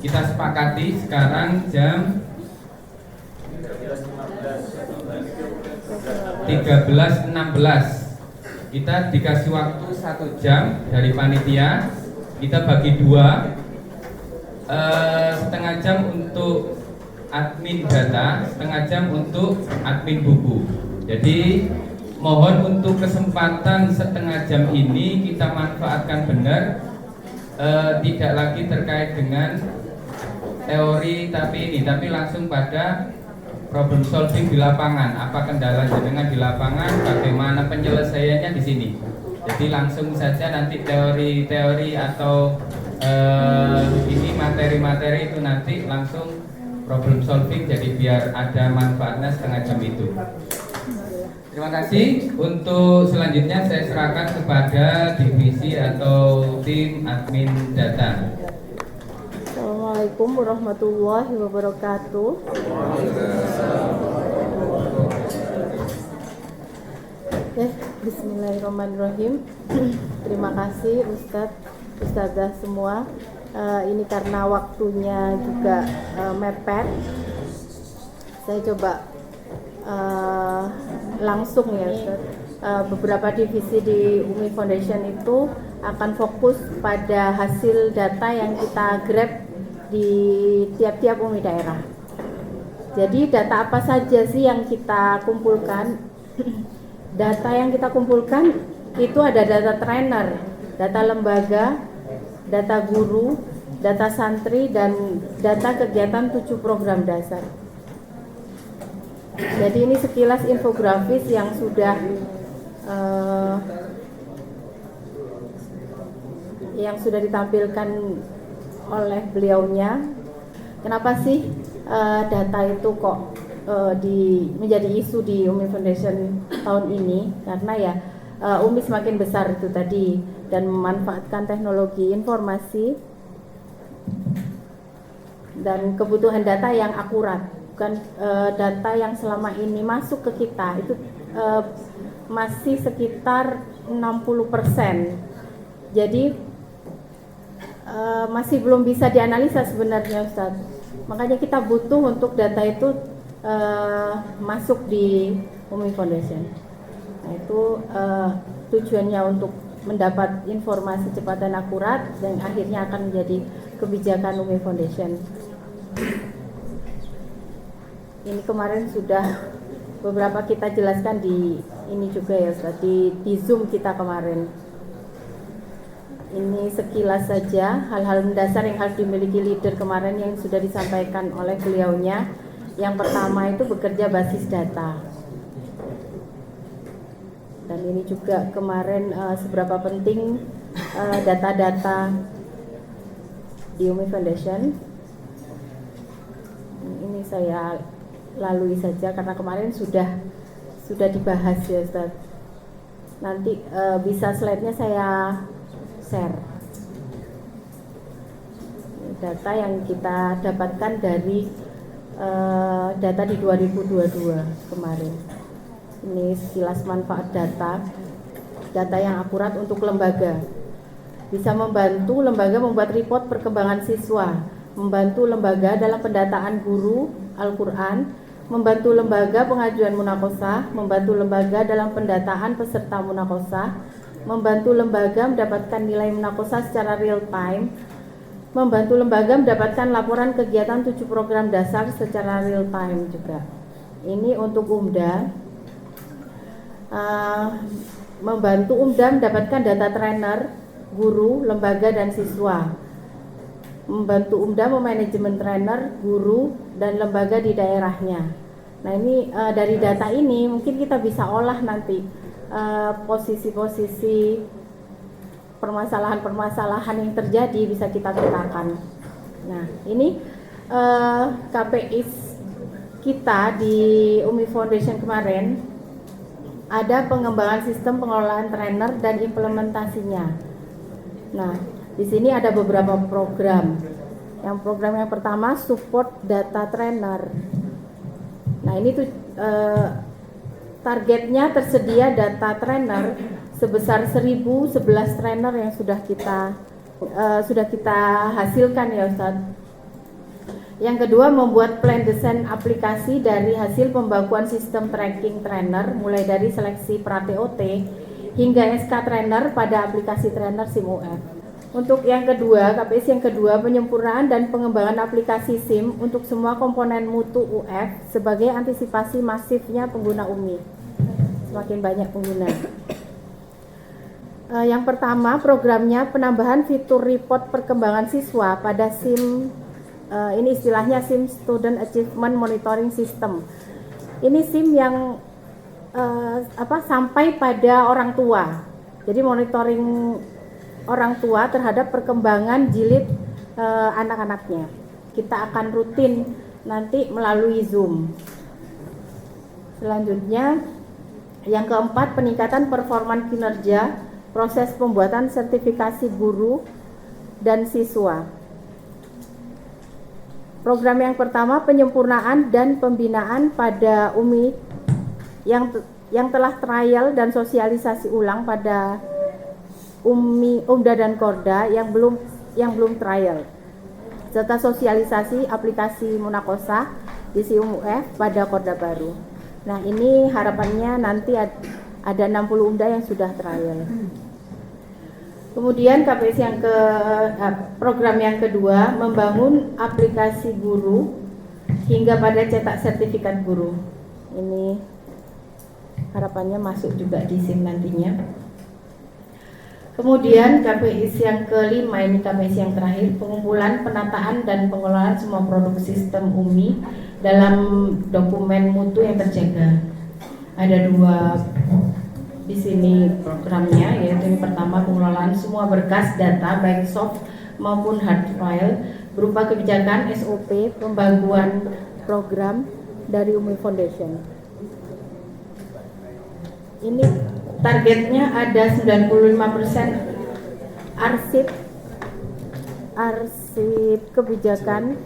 kita sepakati sekarang jam 13.16. Kita dikasih waktu 1 jam dari panitia. Kita bagi 2, setengah jam untuk admin data, setengah jam untuk admin buku. Jadi mohon untuk kesempatan setengah jam ini kita manfaatkan benar, tidak lagi terkait dengan teori tapi langsung pada problem solving di lapangan. Apa kendala jenengan di lapangan, bagaimana penyelesaiannya di sini. Jadi langsung saja nanti teori-teori atau ini materi-materi itu nanti langsung problem solving. Jadi biar ada manfaatnya setengah jam itu. Terima kasih. Untuk selanjutnya saya serahkan kepada divisi atau tim admin data. Assalamualaikum warahmatullahi wabarakatuh. Bismillahirrahmanirrahim. Terima kasih Ustadzah semua. Ini karena waktunya juga mepet, saya coba langsung ya Ustadz. Beberapa divisi di Umi Foundation itu akan fokus pada hasil data yang kita grab di tiap-tiap Umi daerah. Jadi data apa saja sih yang kita kumpulkan? Data yang kita kumpulkan itu ada data trainer, data lembaga, data guru, data santri, dan data kegiatan 7 program dasar. Jadi ini sekilas infografis yang sudah ditampilkan oleh beliaunya. Kenapa sih data itu kok menjadi isu di Umi Foundation tahun ini? Karena ya Umi semakin besar itu tadi dan memanfaatkan teknologi informasi dan kebutuhan data yang akurat, bukan data yang selama ini masuk ke kita itu masih sekitar 60%. Jadi masih belum bisa dianalisa sebenarnya Ustaz. Makanya kita butuh untuk data itu masuk di Umi Foundation. Nah, itu tujuannya untuk mendapat informasi cepat dan akurat dan akhirnya akan menjadi kebijakan Umi Foundation. Ini kemarin sudah beberapa kita jelaskan di ini juga ya Ustaz, di Zoom kita kemarin. Ini sekilas saja hal-hal mendasar yang harus dimiliki leader kemarin yang sudah disampaikan oleh beliaunya. Yang pertama itu bekerja basis data. Dan ini juga kemarin seberapa penting data-data di Umi Foundation. Ini saya lalui saja karena kemarin sudah dibahas ya Ustaz. Nanti bisa slide-nya saya share. Data yang kita dapatkan dari data di 2022 kemarin. Ini sekilas manfaat data yang akurat untuk lembaga. Bisa membantu lembaga membuat report perkembangan siswa, membantu lembaga dalam pendataan guru Al-Quran, membantu lembaga pengajuan munakosah, membantu lembaga dalam pendataan peserta munakosah, membantu lembaga mendapatkan nilai munakosah secara real time, membantu lembaga mendapatkan laporan kegiatan 7 program dasar secara real time juga. Ini untuk UMDA. Membantu UMDA mendapatkan data trainer, guru, lembaga, dan siswa. Membantu UMDA memanajemen trainer, guru, dan lembaga di daerahnya. Nah ini dari data ini mungkin kita bisa olah nanti posisi-posisi permasalahan-permasalahan yang terjadi bisa kita petakan. Nah ini KPI kita di Umi Foundation kemarin ada pengembangan sistem pengelolaan trainer dan implementasinya. Nah di sini ada beberapa program. Program yang pertama support data trainer. Nah ini tuh targetnya tersedia data trainer sebesar 1011 trainer yang sudah kita hasilkan ya Ustaz. Yang kedua, membuat plan desain aplikasi dari hasil pembaguan sistem tracking trainer mulai dari seleksi pra-TOT hingga SK trainer pada aplikasi trainer SIM UF. Untuk yang kedua, KPIS yang kedua, penyempurnaan dan pengembangan aplikasi SIM untuk semua komponen mutu UF sebagai antisipasi masifnya pengguna UMI. Semakin banyak pengguna. Yang pertama, programnya penambahan fitur report perkembangan siswa pada SIM. Ini istilahnya SIM Student Achievement Monitoring System. Ini SIM yang sampai pada orang tua. Jadi monitoring orang tua terhadap perkembangan jilid anak-anaknya. Kita akan rutin nanti melalui Zoom. Selanjutnya, yang keempat, peningkatan performa kinerja proses pembuatan sertifikasi guru dan siswa. Program yang pertama, penyempurnaan dan pembinaan pada UMI yang telah trial dan sosialisasi ulang pada UMI, UMDA dan Korda yang belum trial, serta sosialisasi aplikasi Munakosa di SIM UF pada Korda baru. Nah, ini harapannya nanti ada 60 UMDA yang sudah trial. Kemudian KPIS program yang kedua, membangun aplikasi guru hingga pada cetak sertifikat guru. Ini harapannya masuk juga di SIM nantinya. Kemudian KPIS yang kelima, ini KPIS yang terakhir, pengumpulan, penataan dan pengelolaan semua produk sistem UMI dalam dokumen mutu yang terjaga. Ada dua di sini programnya, yaitu yang pertama, pengelolaan semua berkas data baik soft maupun hard file berupa kebijakan SOP pembaguan program dari UMI Foundation. Ini targetnya ada 95% arsip kebijakan.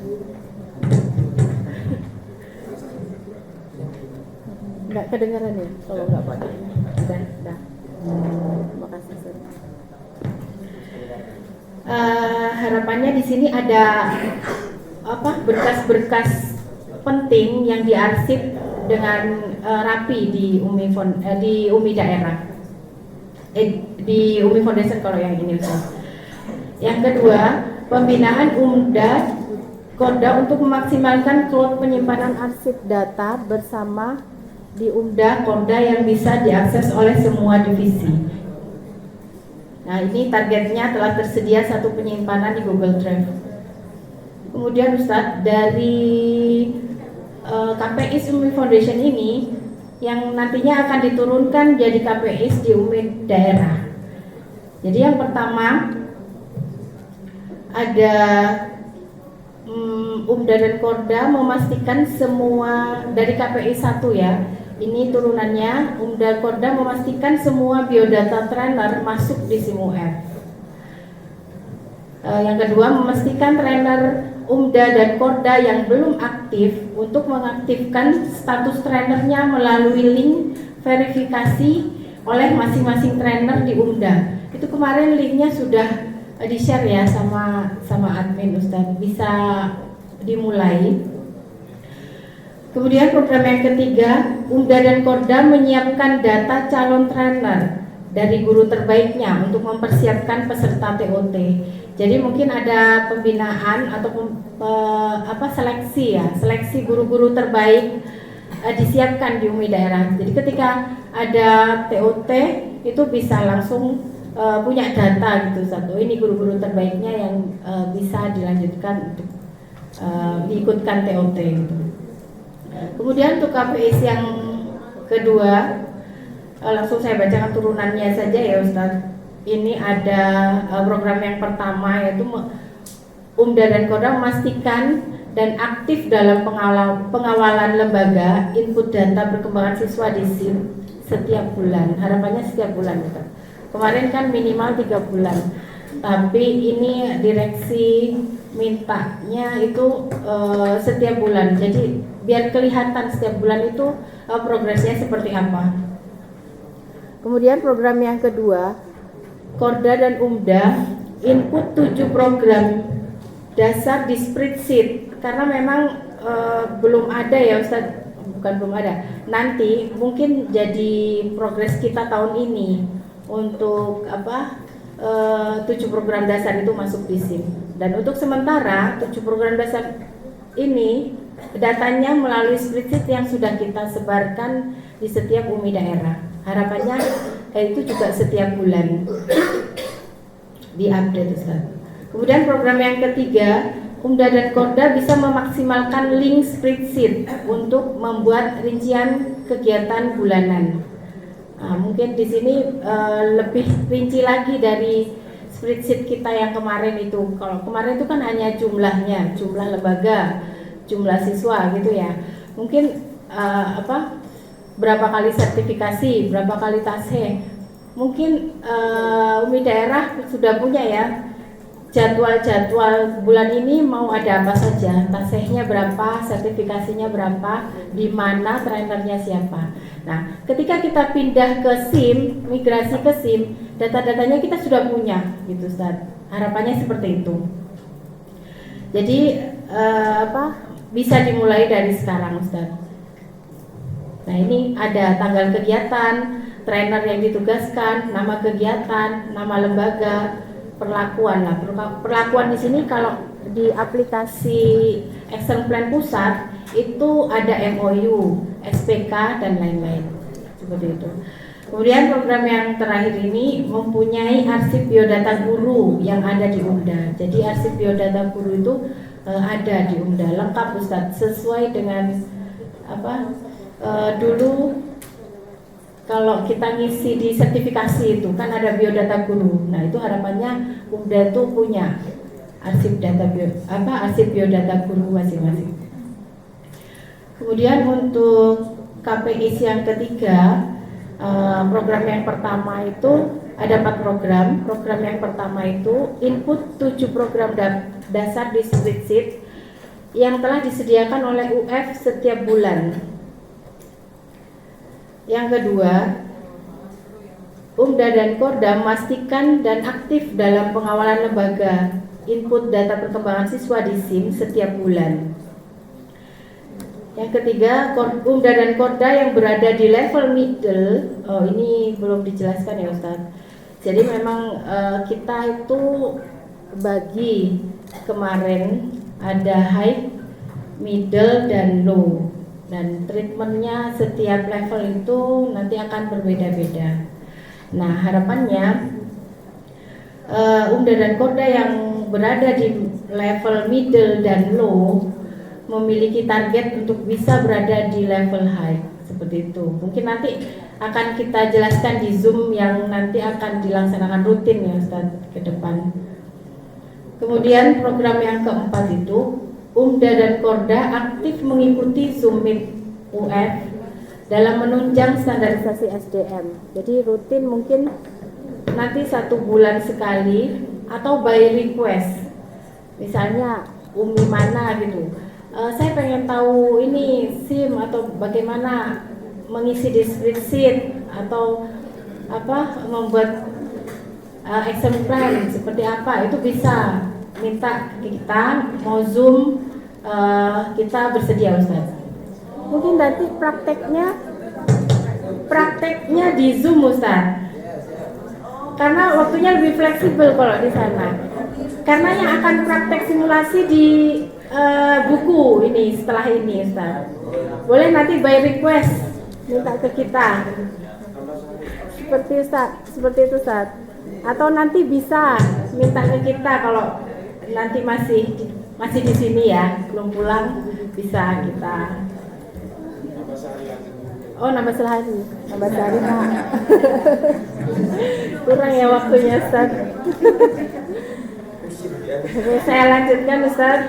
Nggak kedengaran ya kalau nggak pakai. Udah. Terima kasih. Harapannya di sini ada berkas-berkas penting yang diarsip dengan rapi di UMI daerah, di UMI Foundation kalau yang ini. Yang kedua, pembinaan UMDA Korda untuk memaksimalkan cloud penyimpanan arsip data bersama di UMDA Korda yang bisa diakses oleh semua divisi. Nah, ini targetnya telah tersedia satu penyimpanan di Google Drive. Kemudian Ustadz, dari KPIS UMI Foundation ini yang nantinya akan diturunkan jadi KPIS di UMI daerah. Jadi yang pertama ada UMDA dan Korda memastikan semua dari KPI 1 ya. Ini turunannya, UMDA Korda memastikan semua biodata trainer masuk di SIM UF. Yang kedua, memastikan trainer UMDA dan Korda yang belum aktif untuk mengaktifkan status trainernya melalui link verifikasi oleh masing-masing trainer di UMDA. Itu kemarin linknya sudah di-share ya sama admin Ustadz, bisa dimulai. Kemudian program yang ketiga, UMDA dan Korda menyiapkan data calon trainer dari guru terbaiknya untuk mempersiapkan peserta TOT. Jadi mungkin ada pembinaan atau seleksi guru-guru terbaik disiapkan di UMI daerah. Jadi ketika ada TOT itu bisa langsung punya data gitu, satu ini guru-guru terbaiknya yang bisa dilanjutkan untuk diikutkan TOT gitu. Kemudian untuk KPIS yang kedua, langsung saya bacakan turunannya saja ya Ustadz. Ini ada program yang pertama, yaitu UMDA dan Korda memastikan dan aktif dalam pengawalan lembaga input data perkembangan siswa di SIM setiap bulan. Harapannya setiap bulan Ustadz. Kemarin kan minimal 3 bulan, tapi ini direksi mintanya itu setiap bulan. Jadi biar kelihatan setiap bulan itu progresnya seperti apa. Kemudian program yang kedua, Korda dan UMDA input 7 program dasar di spreadsheet karena memang belum ada ya Ustadz, bukan belum ada. Nanti mungkin jadi progres kita tahun ini untuk 7 program dasar itu masuk di SIM. Dan untuk sementara 7 program dasar ini datanya melalui spreadsheet yang sudah kita sebarkan di setiap UMI daerah. Harapannya itu juga setiap bulan diupdate Ustaz. Kemudian program yang ketiga, UMDA dan Korda bisa memaksimalkan link spreadsheet untuk membuat rincian kegiatan bulanan. Nah, mungkin di sini lebih rinci lagi dari spreadsheet kita yang kemarin itu. Kalau kemarin itu kan hanya jumlahnya, jumlah lembaga, jumlah siswa gitu ya. Mungkin berapa kali sertifikasi, berapa kali tashe. Mungkin UMI daerah sudah punya ya jadwal bulan ini mau ada apa saja, tasehnya berapa, sertifikasinya berapa, di mana trainernya siapa. Nah, ketika kita pindah ke SIM, migrasi ke SIM, data-datanya kita sudah punya, gitu Ustaz. Harapannya seperti itu. Jadi bisa dimulai dari sekarang Ustaz. Nah, ini ada tanggal kegiatan, trainer yang ditugaskan, nama kegiatan, nama lembaga, perlakuan lah. Perlakuan di sini kalau di aplikasi Action Plan pusat itu ada MOU, SPK dan lain-lain seperti itu. Kemudian program yang terakhir ini mempunyai arsip biodata guru yang ada di UMDA. Jadi arsip biodata guru itu ada di UMDA, lengkap Ustadz, sesuai dengan dulu kalau kita ngisi di sertifikasi itu kan ada biodata guru. Nah, itu harapannya UMDA itu punya arsip biodata guru masing-masing. Kemudian untuk KPIs yang ketiga, program yang pertama itu ada 4 program. Program yang pertama itu input 7 program dasar di spreadsheet yang telah disediakan oleh UF setiap bulan. Yang kedua, UMDA dan Korda memastikan dan aktif dalam pengawalan lembaga input data perkembangan siswa di SIM setiap bulan. Yang ketiga, UMDA dan Korda yang berada di level middle, ini belum dijelaskan ya Ustaz. Jadi memang kita itu bagi kemarin ada high, middle, dan low. Dan treatmentnya setiap level itu nanti akan berbeda-beda. Nah, harapannya UMDA dan Korda yang berada di level middle dan low memiliki target untuk bisa berada di level high, seperti itu. Mungkin nanti akan kita jelaskan di Zoom yang nanti akan dilaksanakan rutin ya Ustaz ke depan. Kemudian program yang keempat itu UMDA dan Korda aktif mengikuti Zoom Meet UF dalam menunjang standarisasi SDM. Jadi rutin mungkin nanti 1 bulan sekali atau by request. Misalnya UMI mana gitu. Saya pengen tahu ini SIM atau bagaimana mengisi di spreadsheet atau membuat action plan seperti apa, itu bisa minta ke kita, mau Zoom, kita bersedia Ustaz. Mungkin nanti prakteknya di Zoom Ustaz, karena waktunya lebih fleksibel kalau di sana. Karena yang akan praktek simulasi di buku ini setelah ini Ustaz. Boleh nanti by request minta ke kita. Seperti itu Ustaz. Atau nanti bisa minta ke kita kalau nanti masih di sini ya, belum pulang, bisa kita. Oh, nambah sehari Pak. Kurang ya waktunya Ustaz. Oke, saya lanjutkan Ustaz.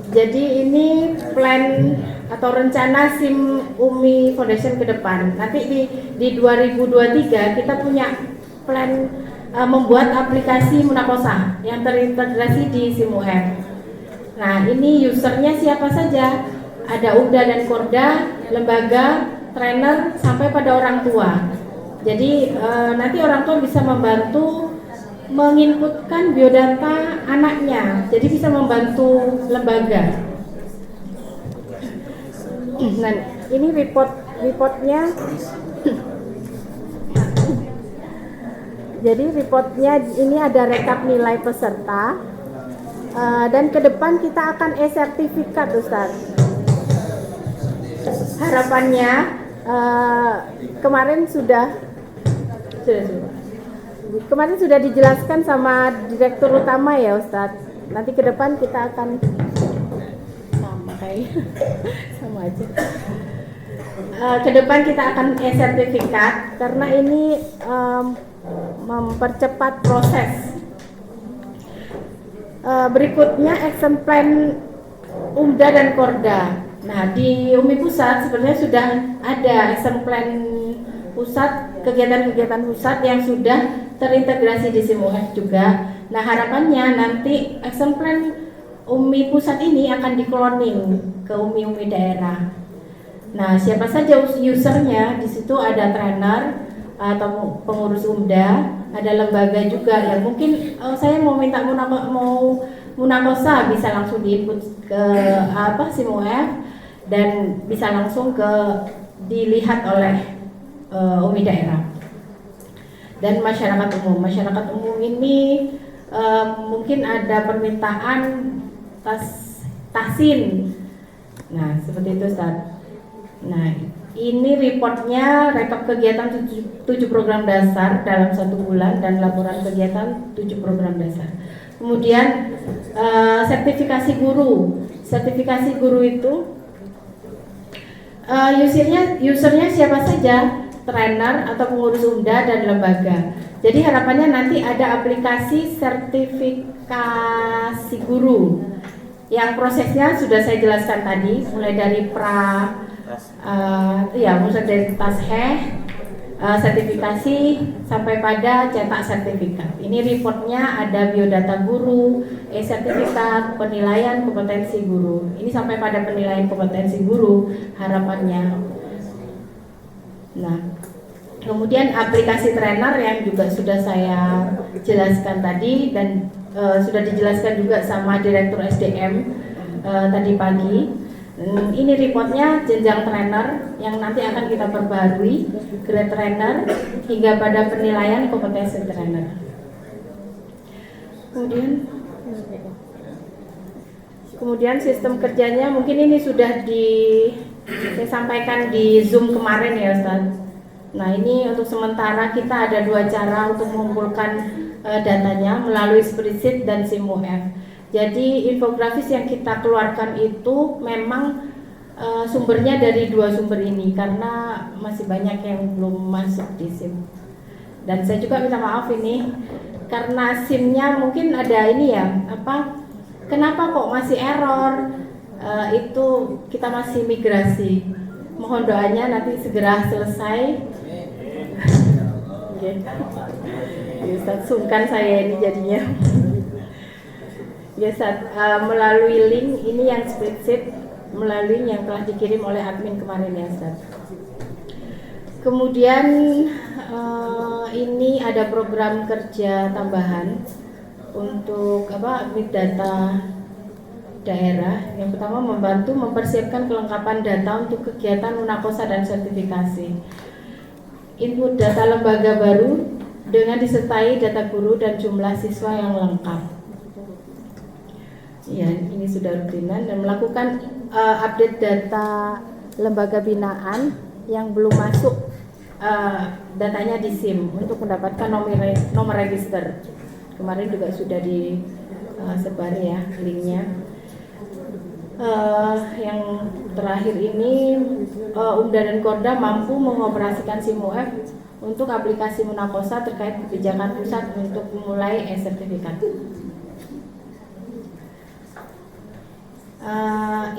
Jadi ini plan atau rencana SIM UMI Foundation ke depan. Nanti di 2023 kita punya plan membuat aplikasi Munakosa yang terintegrasi di SIM UF. Nah, ini usernya siapa saja? Ada UMDA dan Korda, lembaga, trainer, sampai pada orang tua. Jadi nanti orang tua bisa membantu menginputkan biodata anaknya, jadi bisa membantu lembaga. Nah, ini reportnya. Jadi reportnya ini ada rekap nilai peserta, dan ke depan kita akan e-sertifikat, Ustaz. Harapannya kemarin sudah dijelaskan sama direktur utama ya, Ustaz. Nanti ke depan kita akan sama aja. Ke depan kita akan e-sertifikat karena ini mempercepat proses. Berikutnya action plan UMDA dan Korda. Nah, di UMI Pusat sebenarnya sudah ada action plan pusat, kegiatan-kegiatan pusat yang sudah terintegrasi di SIMUF juga. Nah, harapannya nanti action plan UMI Pusat ini akan dikloning ke UMI-UMI daerah. Nah, siapa saja usernya? Di situ ada trainer atau pengurus UMDA, ada lembaga juga yang mungkin saya mau minta munakosa bisa langsung diinput ke SIMUF dan bisa langsung dilihat oleh UMI daerah. Dan masyarakat umum. Masyarakat umum ini mungkin ada permintaan tahsin. Nah, seperti itu, Ustaz. Nah, ini reportnya rekap kegiatan 7 program dasar dalam 1 bulan dan laporan kegiatan 7 program dasar. Kemudian sertifikasi guru. Sertifikasi guru itu usernya siapa saja? Trainer atau pengurus UMDA dan lembaga. Jadi harapannya nanti ada aplikasi sertifikasi guru yang prosesnya sudah saya jelaskan tadi, mulai dari mulai dari tasheh, sertifikasi sampai pada cetak sertifikat. Ini reportnya ada biodata guru, sertifikat, penilaian kompetensi guru. Ini sampai pada penilaian kompetensi guru harapannya. Nah, kemudian aplikasi trainer yang juga sudah saya jelaskan tadi dan sudah dijelaskan juga sama Direktur SDM tadi pagi. Ini reportnya jenjang trainer yang nanti akan kita perbarui, grade trainer hingga pada penilaian kompetensi trainer. Kemudian sistem kerjanya mungkin ini sudah saya sampaikan di Zoom kemarin ya, Ustaz. Nah, ini untuk sementara kita ada 2 cara untuk mengumpulkan datanya melalui spreadsheet dan SIMUF. Jadi infografis yang kita keluarkan itu memang sumbernya dari 2 sumber ini karena masih banyak yang belum masuk di SIM. Dan saya juga minta maaf ini karena SIM-nya mungkin ada ini ya, kenapa kok masih error? Itu kita masih migrasi. Mohon doanya nanti segera selesai. Ustaz, sungkan saya ini jadinya. Ustaz, melalui link ini yang spreadsheet, melalui yang telah dikirim oleh admin kemarin ya, Ustaz. Kemudian ini ada program kerja tambahan untuk big data daerah. Yang pertama membantu mempersiapkan kelengkapan data untuk kegiatan munakosa dan sertifikasi. Input data lembaga baru dengan disertai data guru dan jumlah siswa yang lengkap. Ya, ini sudah rutinan dan melakukan update data lembaga binaan yang belum masuk datanya di SIM untuk mendapatkan nomor register. Kemarin juga sudah disebar ya linknya. Yang terakhir ini UMDA dan Korda mampu mengoperasikan SIMUF untuk aplikasi munakosa terkait kebijakan pusat untuk memulai e-sertifikat.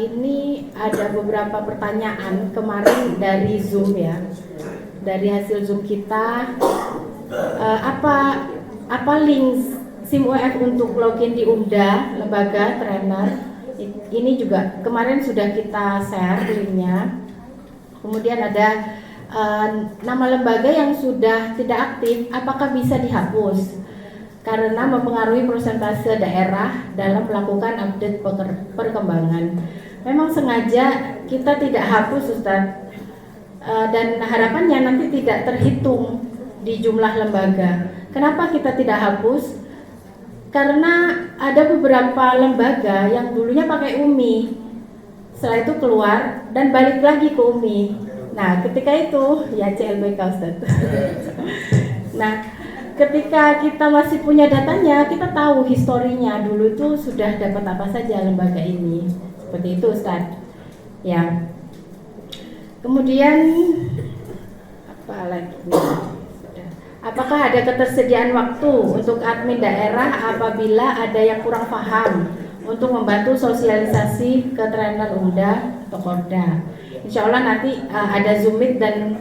Ini ada beberapa pertanyaan kemarin dari Zoom ya, dari hasil Zoom kita. Apa link SIMUF untuk login di UMDA, lembaga, trainer? Ini juga kemarin sudah kita share linknya. Kemudian ada nama lembaga yang sudah tidak aktif, apakah bisa dihapus? karena mempengaruhi persentase daerah dalam melakukan update perkembangan. Memang sengaja kita tidak hapus, Ustadz, dan harapannya nanti tidak terhitung di jumlah lembaga. Kenapa kita tidak hapus? Karena ada beberapa lembaga yang dulunya pakai UMI, setelah itu keluar dan balik lagi ke UMI. Nah, ketika itu ya CLBK, Ustadz. Nah, ketika kita masih punya datanya, kita tahu historinya dulu itu sudah dapat apa saja lembaga ini. Seperti itu, Ustadz. Ya. Kemudian apa lagi? Apakah ada ketersediaan waktu untuk admin daerah apabila ada yang kurang paham untuk membantu sosialisasi ke trainer UMDA atau Korda? Insya Allah nanti ada Zoom meet dan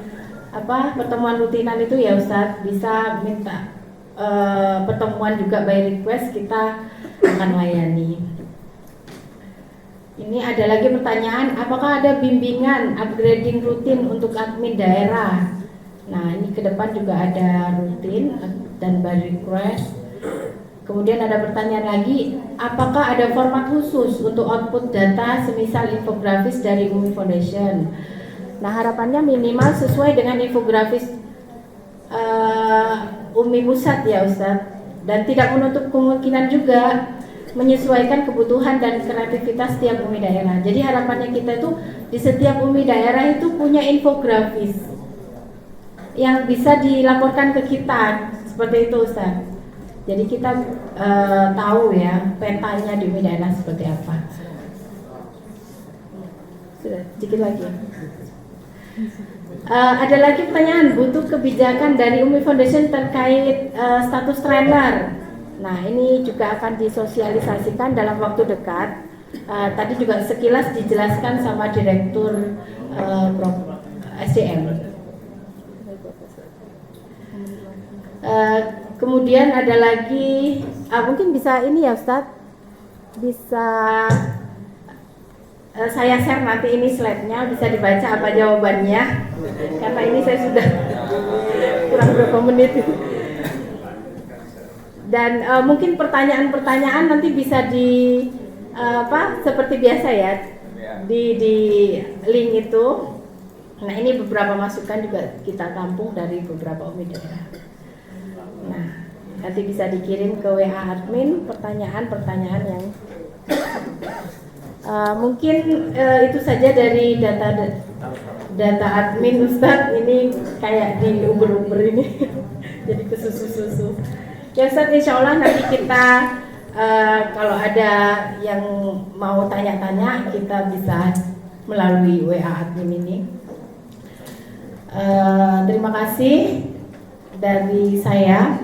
pertemuan rutinan itu ya Ustadz, bisa minta pertemuan juga by request, kita akan layani. Ini ada lagi pertanyaan, apakah ada bimbingan upgrading rutin untuk admin daerah? Nah, ini ke depan juga ada rutin dan by request. Kemudian ada pertanyaan lagi, apakah ada format khusus untuk output data semisal infografis dari UMI Foundation? Nah, harapannya minimal sesuai dengan infografis UMI Pusat ya Ustadz, dan tidak menutup kemungkinan juga menyesuaikan kebutuhan dan kreativitas setiap UMI daerah. Jadi harapannya kita itu di setiap UMI daerah itu punya infografis yang bisa dilaporkan ke kita, seperti itu Ustaz. Jadi kita tahu ya petanya di UMI daerah seperti apa. Sudah, sedikit lagi. Ada lagi pertanyaan, butuh kebijakan dari UMI Foundation terkait status trainer. Nah, ini juga akan disosialisasikan dalam waktu dekat. Tadi juga sekilas dijelaskan sama Direktur SDM. Kemudian ada lagi, mungkin bisa ini ya Ustadz, bisa saya share nanti ini slide-nya, bisa dibaca apa jawabannya, karena ini saya sudah kurang berapa menit. Dan mungkin pertanyaan-pertanyaan nanti bisa seperti biasa ya, di link itu. Nah, ini beberapa masukan juga kita tampung dari beberapa UMI daerah. Nah, nanti bisa dikirim ke WA admin pertanyaan-pertanyaan yang mungkin itu saja dari data admin Ustadz. Ini kayak di uber ini jadi ke susu. Ya Ustadz, insya Allah nanti kita kalau ada yang mau tanya-tanya kita bisa melalui WA admin ini. Terima kasih dari saya.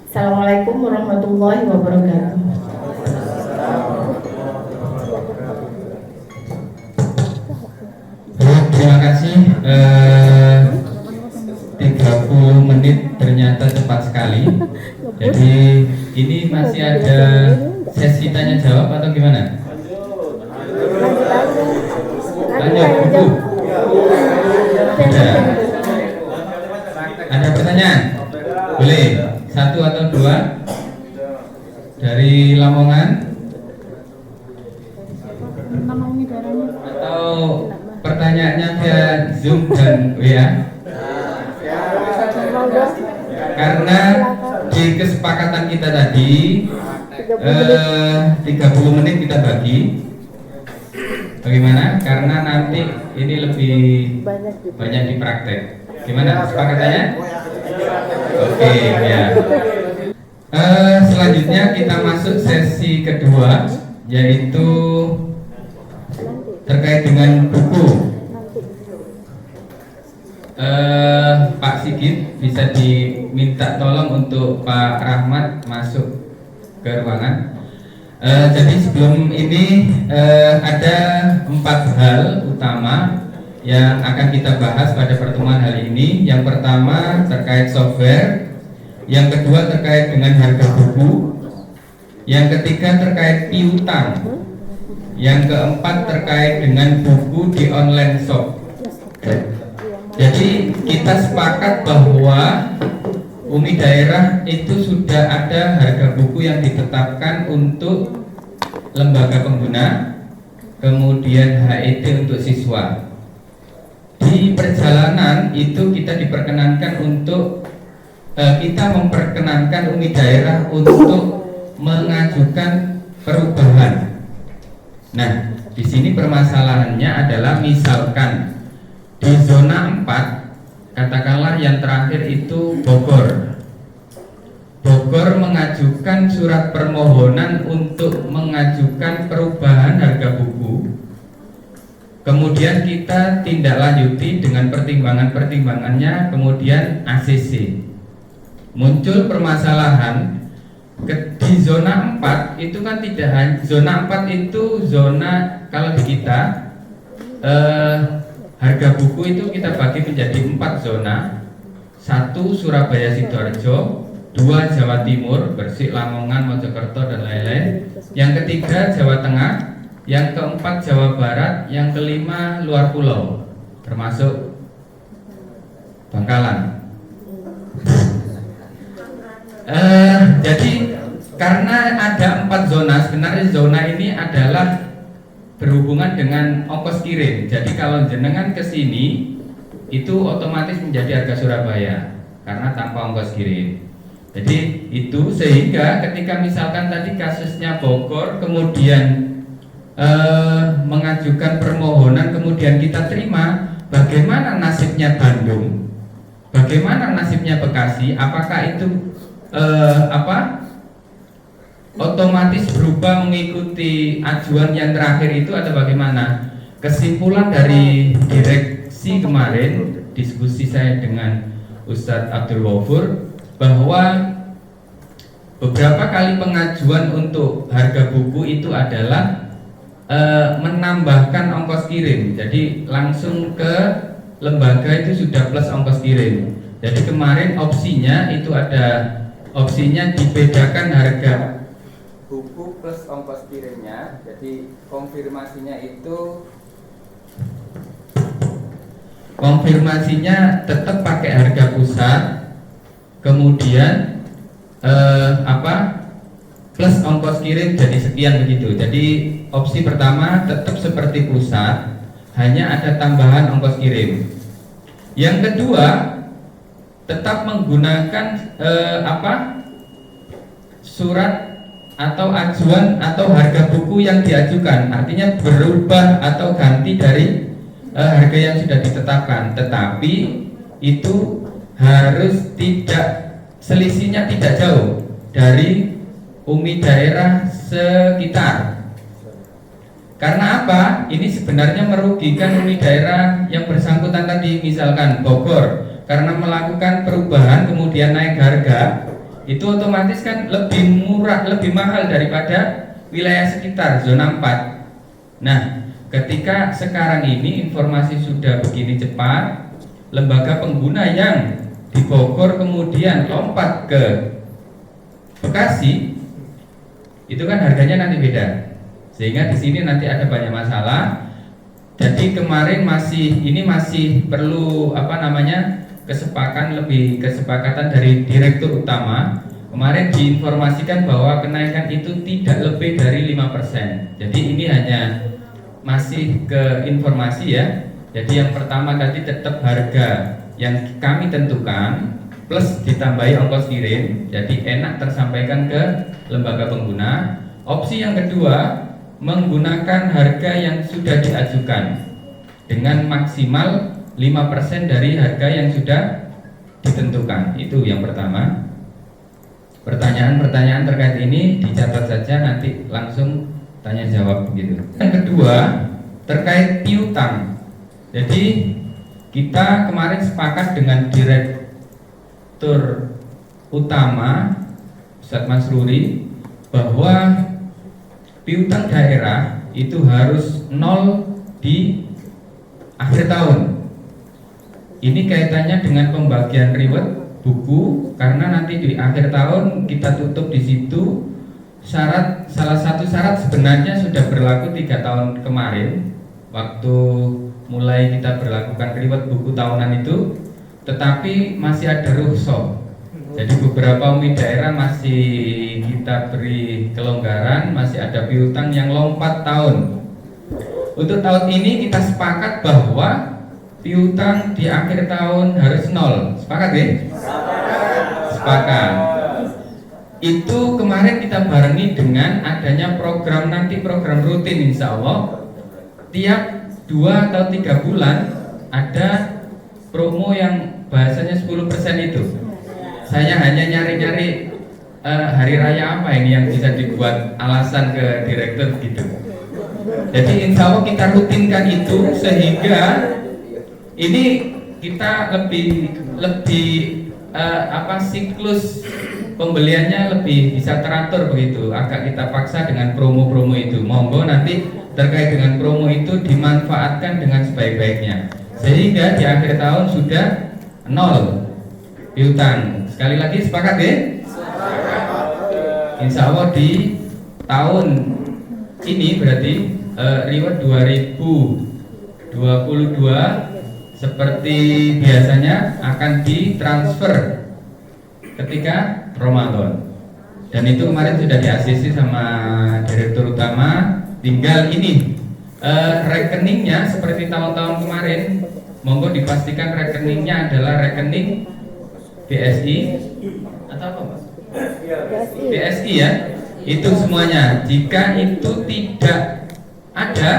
Assalamualaikum warahmatullahi wabarakatuh. Terima kasih. 30 menit ternyata cepat sekali. Jadi ini masih ada sesi tanya jawab atau gimana? Lanjut, Bu. Ada pertanyaan? Boleh, satu atau dua dari Lamongan atau pertanyaannya via Zoom dan WA? Karena di kesepakatan kita tadi 30 menit kita bagi. Bagaimana? Karena nanti ini lebih banyak dipraktek. Gimana kesepakatannya? Oke, ya. Selanjutnya kita masuk sesi kedua, yaitu terkait dengan buku. Pak Sigit bisa diminta tolong untuk Pak Rahmat masuk ke ruangan. Jadi sebelum ini ada 4 hal utama yang akan kita bahas pada pertemuan hari ini. Yang pertama terkait software, yang kedua terkait dengan harga buku, yang ketiga terkait piutang, yang keempat terkait dengan buku di online shop. Jadi kita sepakat bahwa Umi daerah itu sudah ada harga buku yang ditetapkan untuk lembaga pengguna, kemudian HET untuk siswa. Di perjalanan itu kita diperkenankan untuk kita memperkenankan Umi daerah untuk mengajukan perubahan. Nah, di sini permasalahannya adalah misalkan di zona 4, katakanlah yang terakhir itu Bogor. Bogor mengajukan surat permohonan untuk mengajukan perubahan harga buku. Kemudian kita tindak lanjuti dengan pertimbangan-pertimbangannya, kemudian ACC. Muncul permasalahan di zona 4 itu kan tidak hanya zona 4 itu zona, kalau di kita harga buku itu kita bagi menjadi 4 zona. 1 Surabaya Sidoarjo, 2 Jawa Timur, Gresik, Lamongan, Mojokerto dan lain-lain. Yang ketiga Jawa Tengah, yang keempat Jawa Barat, yang kelima luar pulau termasuk Bangkalan. Jadi karena ada 4 zona, sebenarnya zona ini adalah berhubungan dengan ongkos kirim. Jadi kalau jenengan ke sini itu otomatis menjadi harga Surabaya karena tanpa ongkos kirim. Jadi itu sehingga ketika misalkan tadi kasusnya Bogor, kemudian mengajukan permohonan, kemudian kita terima, bagaimana nasibnya Bandung? Bagaimana nasibnya Bekasi? Apakah itu otomatis berubah mengikuti ajuan yang terakhir itu atau bagaimana? Kesimpulan dari direksi kemarin, diskusi saya dengan Ustadz Abdul Ghafur, bahwa beberapa kali pengajuan untuk harga buku itu adalah menambahkan ongkos kirim. Jadi langsung ke lembaga itu sudah plus ongkos kirim. Jadi kemarin opsinya itu ada opsinya dibedakan harga buku plus ongkos kirimnya. Jadi konfirmasinya tetap pakai harga pusat, kemudian plus ongkos kirim jadi sekian begitu. Jadi opsi pertama tetap seperti pusat, hanya ada tambahan ongkos kirim. Yang kedua tetap menggunakan surat atau ajuan atau harga buku yang diajukan, artinya berubah atau ganti dari harga yang sudah ditetapkan, tetapi itu harus tidak, selisihnya tidak jauh dari Umi daerah sekitar. Karena apa? Ini sebenarnya merugikan Umi daerah yang bersangkutan tadi, misalkan Bogor, karena melakukan perubahan kemudian naik harga, itu otomatis kan lebih murah, lebih mahal daripada wilayah sekitar zona 4. Nah, ketika sekarang ini informasi sudah begini cepat, lembaga pengguna yang di Bogor kemudian lompat ke Bekasi, itu kan harganya nanti beda. Sehingga di sini nanti ada banyak masalah. Jadi kemarin masih perlu kesepakatan dari direktur utama. Kemarin diinformasikan bahwa kenaikan itu tidak lebih dari 5%. Jadi ini hanya masih ke informasi ya. Jadi yang pertama tadi tetap harga yang kami tentukan plus ditambahi ongkos kirim. Jadi enak tersampaikan ke lembaga pengguna. Opsi yang kedua menggunakan harga yang sudah diajukan dengan maksimal 5% dari harga yang sudah ditentukan. Itu yang pertama. Pertanyaan-pertanyaan terkait ini dicatat saja, nanti langsung tanya jawab begitu. Yang kedua terkait piutang. Jadi kita kemarin sepakat dengan direktur utama Ustadz Masruri bahwa piutang daerah itu harus 0 di akhir tahun. Ini kaitannya dengan pembagian reward buku, karena nanti di akhir tahun kita tutup di situ. Salah satu syarat sebenarnya sudah berlaku 3 tahun kemarin waktu mulai kita berlakukan reward buku tahunan itu, tetapi masih ada rukhsah. Jadi beberapa Umi daerah masih kita beri kelonggaran, masih ada piutang yang lompat tahun. Untuk tahun ini kita sepakat bahwa piutang di akhir tahun harus nol. Sepakat ya? Sepakat. Itu kemarin kita barengi dengan adanya program, nanti program rutin insya Allah. Tiap 2 atau 3 bulan ada promo yang bahasanya 10% itu. Saya hanya nyari-nyari hari raya apa ini yang bisa dibuat alasan ke direktur gitu. Jadi insya Allah kita rutinkan itu sehingga ini kita lebih siklus pembeliannya lebih bisa teratur begitu. Agak kita paksa dengan promo-promo itu. Monggo nanti terkait dengan promo itu dimanfaatkan dengan sebaik-baiknya sehingga di akhir tahun sudah nol piutang. Sekali lagi sepakat ya? Insya Allah di tahun ini berarti riwayat 2022 seperti biasanya akan ditransfer ketika Ramadan. Dan itu kemarin sudah di-ACC sama direktur utama. Tinggal ini rekeningnya seperti tahun-tahun kemarin. Monggo dipastikan rekeningnya adalah rekening BSI atau apa Mas? BSI ya. Itu semuanya. Jika itu tidak ada,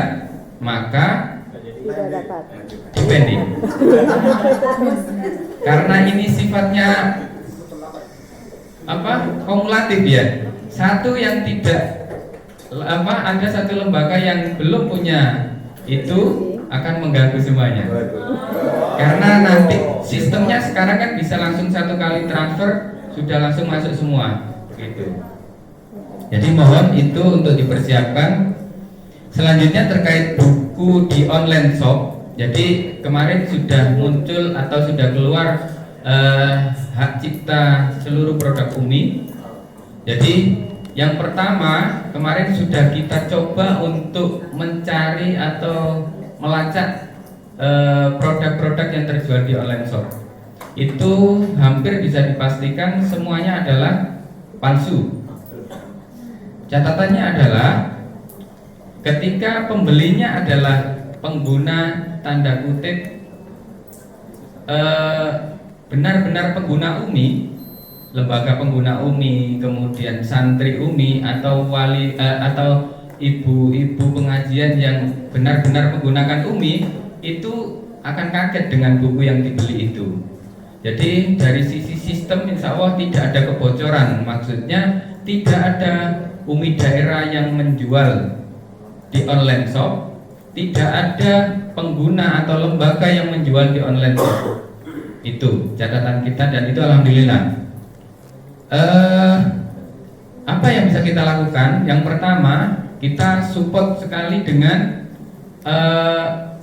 maka tidak dapat dipending. Karena ini sifatnya kumulatif ya. Satu yang tidak ada satu lembaga yang belum punya itu akan mengganggu semuanya. Karena nanti sistemnya sekarang kan bisa langsung satu kali transfer sudah langsung masuk semua gitu. Jadi mohon itu untuk dipersiapkan. Selanjutnya terkait buku di online shop. Jadi kemarin sudah muncul atau sudah keluar hak cipta seluruh produk Umi. Jadi yang pertama kemarin sudah kita coba untuk mencari atau melacak produk-produk yang terjual di online shop. Itu hampir bisa dipastikan semuanya adalah palsu. Catatannya adalah ketika pembelinya adalah pengguna tanda kutip benar-benar pengguna Umi, lembaga pengguna Umi, kemudian santri Umi atau wali atau ibu-ibu pengajian yang benar-benar menggunakan Umi, itu akan kaget dengan buku yang dibeli itu. Jadi dari sisi sistem insya Allah tidak ada kebocoran. Maksudnya tidak ada Umi daerah yang menjual di online shop, tidak ada pengguna atau lembaga yang menjual di online shop. Itu catatan kita dan itu alhamdulillah. Apa yang bisa kita lakukan? Yang pertama, kita support sekali dengan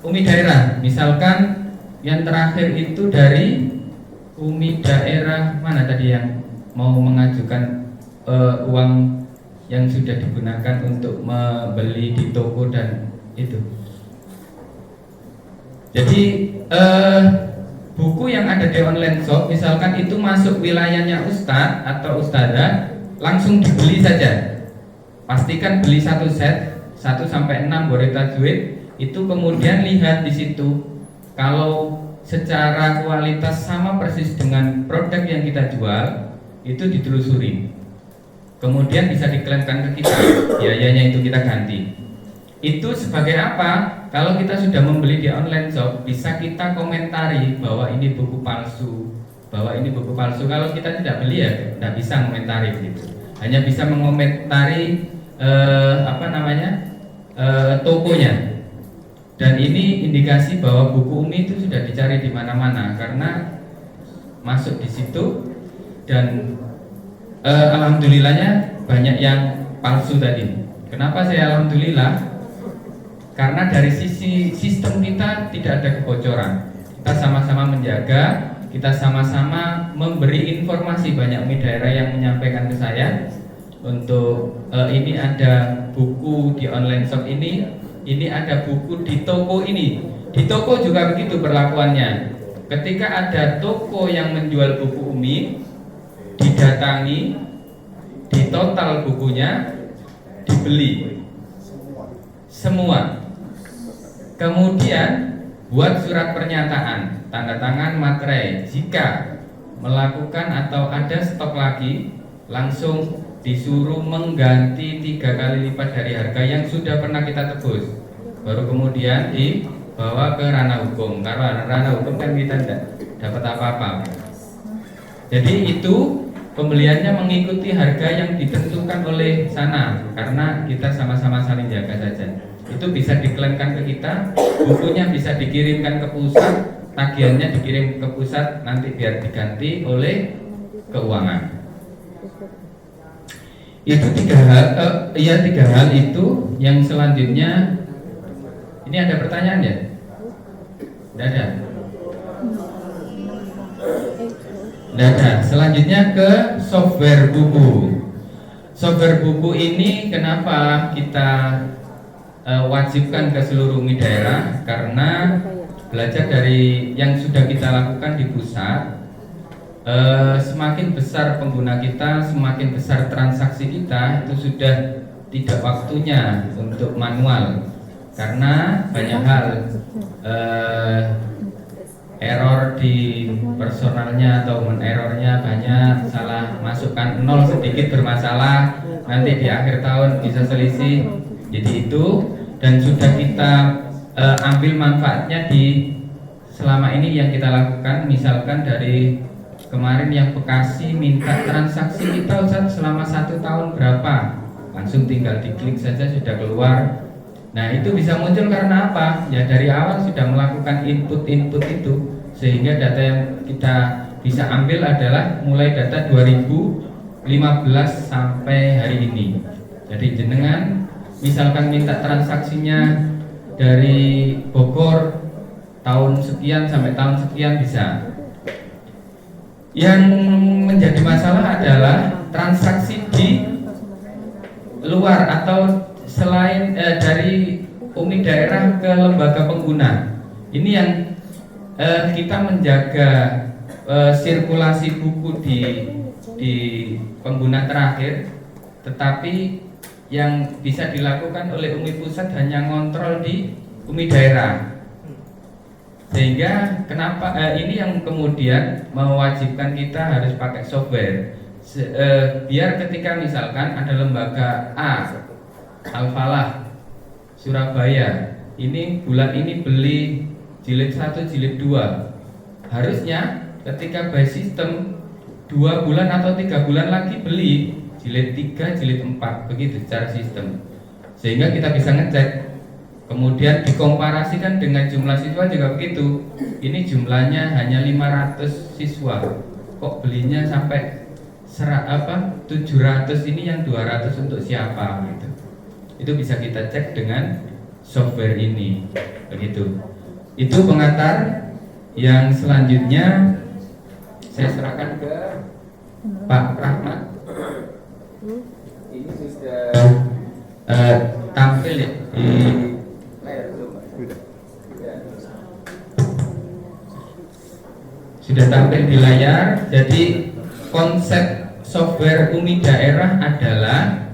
Umi daerah. Misalkan yang terakhir itu dari Umi daerah mana tadi yang mau mengajukan uang yang sudah digunakan untuk membeli di toko dan itu. Jadi buku yang ada di online shop, misalkan itu masuk wilayahnya Ustadz atau Ustadzah, langsung dibeli saja. Pastikan beli satu set 1 sampai 6 boleh tajwid. Itu kemudian lihat di situ kalau secara kualitas sama persis dengan produk yang kita jual, itu ditelusuri. Kemudian bisa diklaimkan ke kita, biayanya itu kita ganti. Itu sebagai apa? Kalau kita sudah membeli di online shop, bisa kita komentari bahwa ini buku palsu, bahwa ini buku palsu. Kalau kita tidak beli ya tidak bisa komentari begitu. Hanya bisa mengomentari tokonya. Dan ini indikasi bahwa buku Umi itu sudah dicari di mana-mana karena masuk di situ dan alhamdulillahnya banyak yang palsu tadi. Kenapa saya alhamdulillah? Karena dari sisi sistem kita tidak ada kebocoran. Kita sama-sama menjaga, kita sama-sama memberi informasi. Banyak Umi daerah yang menyampaikan ke saya untuk ini ada buku di online shop ini ada buku di toko ini. Di toko juga begitu perlakuannya. Ketika ada toko yang menjual buku Umi, didatangi, di total bukunya, dibeli semua. Kemudian buat surat pernyataan, tanda tangan materai. Jika melakukan atau ada stok lagi, langsung disuruh mengganti 3 kali lipat dari harga yang sudah pernah kita tebus. Baru kemudian dibawa ke ranah hukum. Karena ranah hukum kan kita tidak dapat apa-apa. Jadi itu pembeliannya mengikuti harga yang ditentukan oleh sana, karena kita sama-sama saling jaga saja. Itu bisa diklaimkan ke kita, bukunya bisa dikirimkan ke pusat, tagihannya dikirim ke pusat, nanti biar diganti oleh keuangan. Itu 3 hal, 3 hal itu. Yang selanjutnya, ini ada pertanyaan ya? Tidak ada. Tidak ada. Selanjutnya ke software buku. Software buku ini kenapa kita wajibkan ke seluruh umi daerah? Karena belajar dari yang sudah kita lakukan di pusat, semakin besar pengguna kita, semakin besar transaksi kita, itu sudah tidak waktunya untuk manual, karena banyak hal error di personalnya atau errornya banyak, salah masukkan 0 sedikit bermasalah, nanti di akhir tahun bisa selisih. Jadi itu, dan sudah kita ambil manfaatnya di selama ini yang kita lakukan. Misalkan dari kemarin yang Bekasi minta transaksi kita Ustaz selama 1 tahun berapa, langsung tinggal diklik saja sudah keluar. Nah itu bisa muncul karena apa? Ya dari awal sudah melakukan input-input itu, sehingga data yang kita bisa ambil adalah mulai data 2015 sampai hari ini. Jadi jenengan misalkan minta transaksinya dari Bogor tahun sekian sampai tahun sekian bisa. Yang menjadi masalah adalah transaksi di luar atau selain dari umi daerah ke lembaga pengguna. Ini yang kita menjaga sirkulasi buku di pengguna terakhir, tetapi yang bisa dilakukan oleh umi pusat hanya ngontrol di umi daerah. Sehingga kenapa ini yang kemudian mewajibkan kita harus pakai software, biar ketika misalkan ada lembaga A, Al-Falah, Surabaya, ini bulan ini beli jilid 1, jilid 2, harusnya ketika by system 2 bulan atau 3 bulan lagi beli jilid 3, jilid 4, begitu secara sistem. Sehingga kita bisa ngecek, kemudian dikomparasikan dengan jumlah siswa juga begitu. Ini jumlahnya hanya 500 siswa, kok belinya sampai 700, ini yang 200 untuk siapa gitu. Itu bisa kita cek dengan software ini, begitu. Itu pengantar. Yang selanjutnya saya serahkan ke Pak Rahmat. Ini sudah tampil ya di layar belum? Sudah tampil di layar. Jadi konsep software umi daerah adalah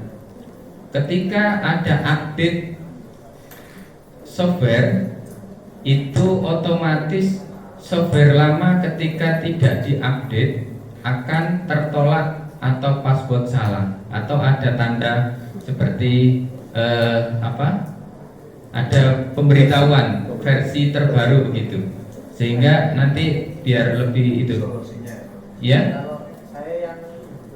ketika ada update software, itu otomatis software lama ketika tidak diupdate akan tertolak atau password salah, atau ada tanda seperti ada pemberitahuan versi terbaru begitu, sehingga nanti biar lebih itu ya. Kalau saya yang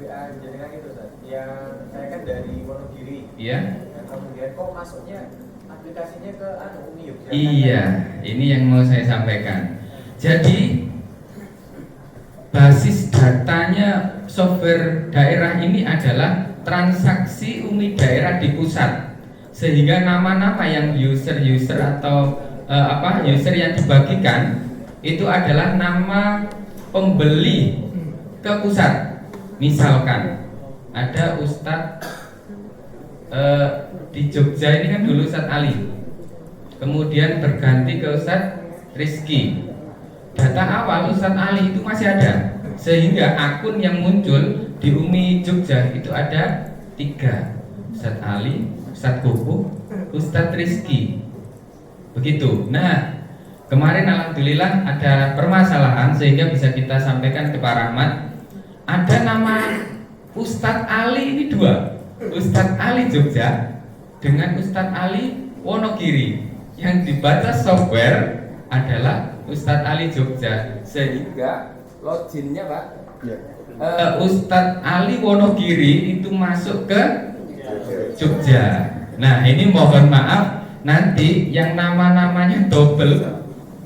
WA jenengan itu yang saya kan dari Wonogiri ya, dan kemudian kok masuknya aplikasinya ke Umi Yogyakarta. Iya, ini yang mau saya sampaikan. Jadi basis datanya software daerah ini adalah transaksi umi daerah di pusat, sehingga nama-nama yang user atau user yang dibagikan itu adalah nama pembeli ke pusat. Misalkan ada Ustadz di Jogja ini kan dulu Ustadz Ali, kemudian berganti ke Ustadz Rizky. Data awal Ustadz Ali itu masih ada, sehingga akun yang muncul di UMI Jogja itu ada 3, Ustadz Ali, Ustadz Kuku, Ustadz Rizky. Begitu. Nah, kemarin alhamdulillah ada permasalahan sehingga bisa kita sampaikan ke Pak Rahmat. Ada nama Ustadz Ali ini 2, Ustadz Ali Jogja dengan Ustadz Ali Wonogiri. Yang dibaca software adalah Ustadz Ali Jogja, sehingga loginnya Pak Ustadz Ali Wonogiri itu masuk ke Jogja. Nah, ini mohon maaf, nanti yang nama-namanya double,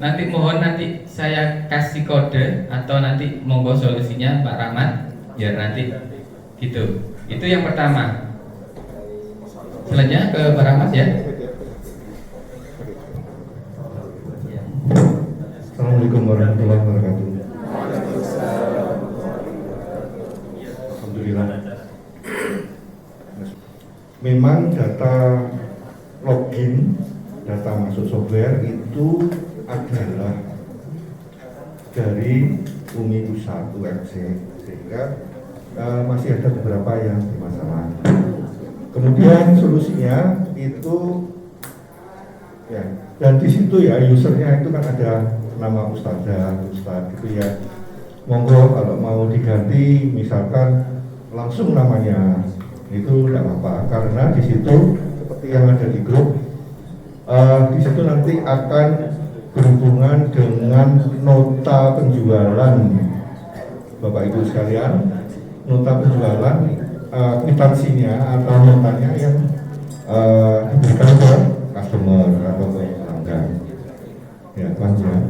nanti mohon nanti saya kasih kode atau nanti monggo solusinya Pak Rahmat, biar nanti gitu. Itu yang pertama. Selanjutnya ke Pak Rahmat ya. Assalamualaikum warahmatullahi wabarakatuh. Alhamdulillah. Memang data login, data masuk software itu adalah dari UMI Pusat UMC, sehingga masih ada beberapa yang bermasalah. Kemudian solusinya itu ya, dan di situ ya usernya itu kan ada nama ustadzah, ustadz gitu ya. Monggo kalau mau diganti misalkan langsung namanya itu tidak apa-apa, karena di situ seperti yang ada di grup, di situ nanti akan berhubungan dengan nota penjualan Bapak Ibu sekalian, nota penjualan kwitansinya atau notanya yang diberikan ke customer atau ke pelanggan. Ya, teman-teman.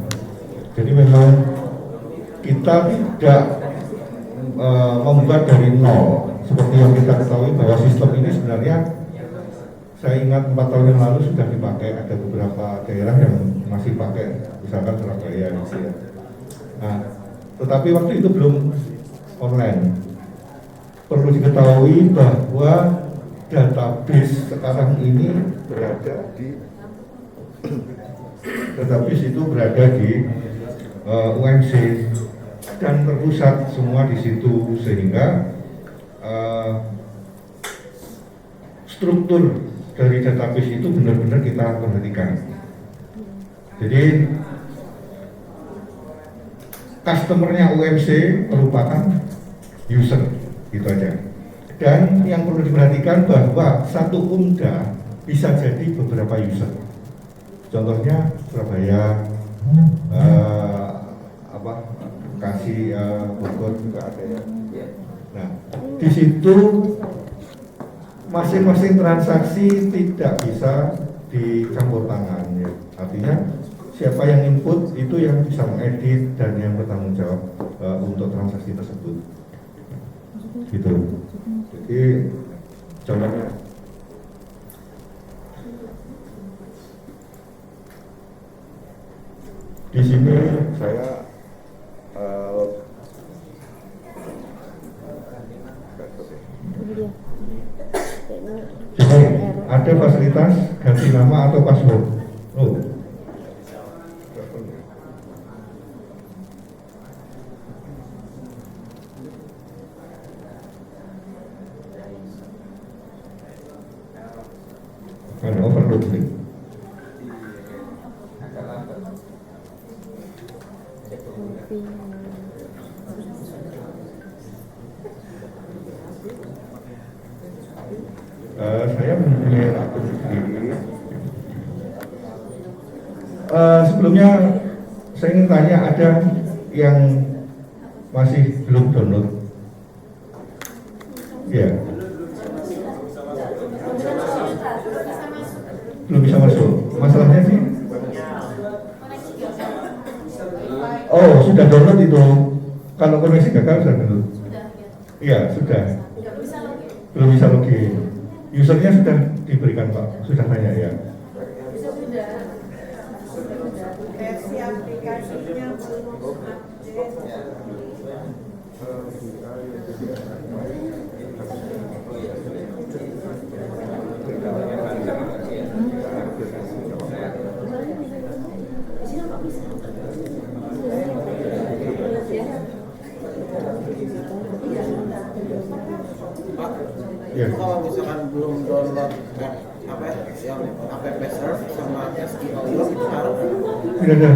Jadi memang kita tidak membuat dari nol. Seperti yang kita ketahui bahwa sistem ini sebenarnya saya ingat 4 tahun yang lalu sudah dipakai, ada beberapa daerah yang masih pakai, misalkan Surabaya gitu ya. Nah, tetapi waktu itu belum online. Perlu diketahui bahwa database sekarang ini berada di database itu berada di UMC dan terpusat semua di situ, sehingga struktur dari database itu benar-benar kita perhatikan. Jadi customernya UMC merupakan user, gitu aja. Dan yang perlu diperhatikan bahwa satu UMDA bisa jadi beberapa user. Contohnya Surabaya, Bekasi, Bogor juga ada ya. Nah, di situ masing-masing transaksi tidak bisa dicampur tangan ya. Artinya siapa yang input itu yang bisa mengedit dan yang bertanggung jawab untuk transaksi tersebut. Gitu. Jadi contohnya di sini saya jadi ada fasilitas ganti nama atau password. Oh. Kan overload nih. Saya mempunyai akun sendiri. Sebelumnya saya ingin tanya, ada yang masih belum download? Ya. Belum bisa masuk. Masalahnya sih? Oh, sudah download itu. Kalau koneksi gagal sudah download. Iya, sudah. Belum bisa login. Usernya sudah diberikan Pak, sudah tanya ya. Sudah. Versi aplikasinya belum update. Ya. Itu kalau misalkan belum download apa ya, yang app serve sama SQL itu harus Tidak ada.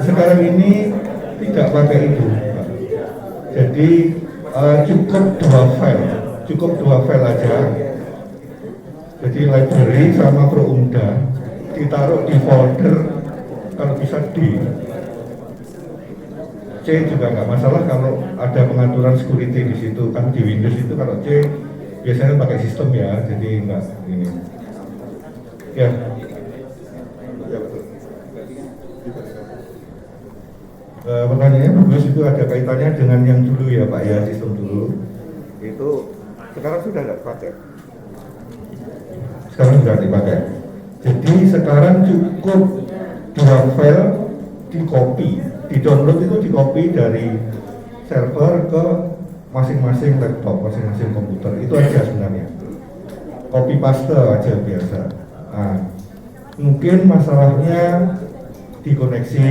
Sekarang ini tidak pakai itu, Pak. Jadi cukup dua file aja. Jadi library sama Proumda ditaruh di folder, kalau bisa di C juga nggak masalah kalau ada pengaturan security di situ. Kan di Windows itu kalau C biasanya pakai sistem ya, jadi nggak ini. Ya. Ya betul. Pertanyaannya bagus, itu ada kaitannya dengan yang dulu ya Pak ya, sistem dulu. Itu sekarang sudah tidak dipakai. Sekarang sudah dipakai. Jadi sekarang cukup dua file di copy, di download itu di copy dari server ke masing-masing laptop, masing-masing komputer, itu aja sebenarnya. Copy paste aja biasa. Nah, mungkin masalahnya di koneksi,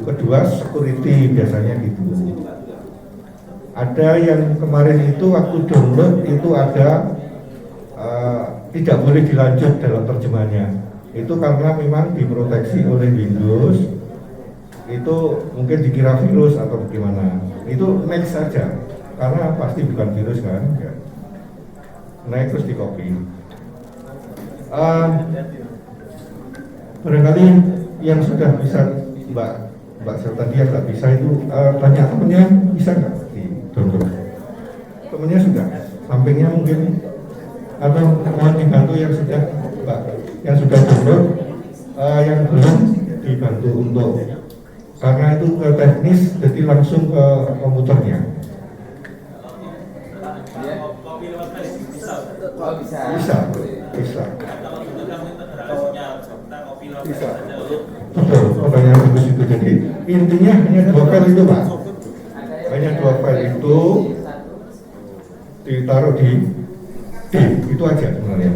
kedua security biasanya gitu. Ada yang kemarin itu waktu download itu ada tidak boleh dilanjut dalam terjemahannya. Itu karena memang diproteksi oleh Windows. Itu mungkin dikira virus atau bagaimana. Itu next saja, karena pasti bukan virus kan. Ya. Next terus di copy. Barangkali yang sudah bisa Mbak tadi yang nggak bisa itu tanya temennya bisa nggak di download? Temennya sudah, sampingnya mungkin, atau mohon dibantu yang sudah Mbak yang sudah download, yang belum dibantu untuk, karena itu teknis jadi langsung ke komputernya. Bisa. Betul, pertanyaan bagus itu. Jadi intinya hanya dua file itu Pak, hanya dua file itu ditaruh di D, itu aja sebenarnya.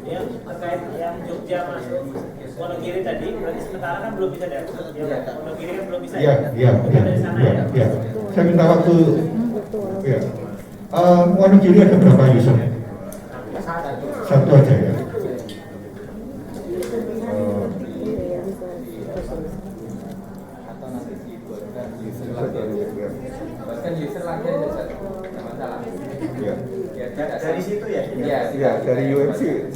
Yang terkait yang Jogja Mas, Wonogiri tadi, berarti sementara kan belum bisa deh. Wonogiri kan belum bisa. Iya. Saya minta waktu. Ya. Wonogiri ada berapa user? Satu aja ya. Bahkan user lagi aja, nggak masalah. Ya. Dari situ ya? Ya, dari UMC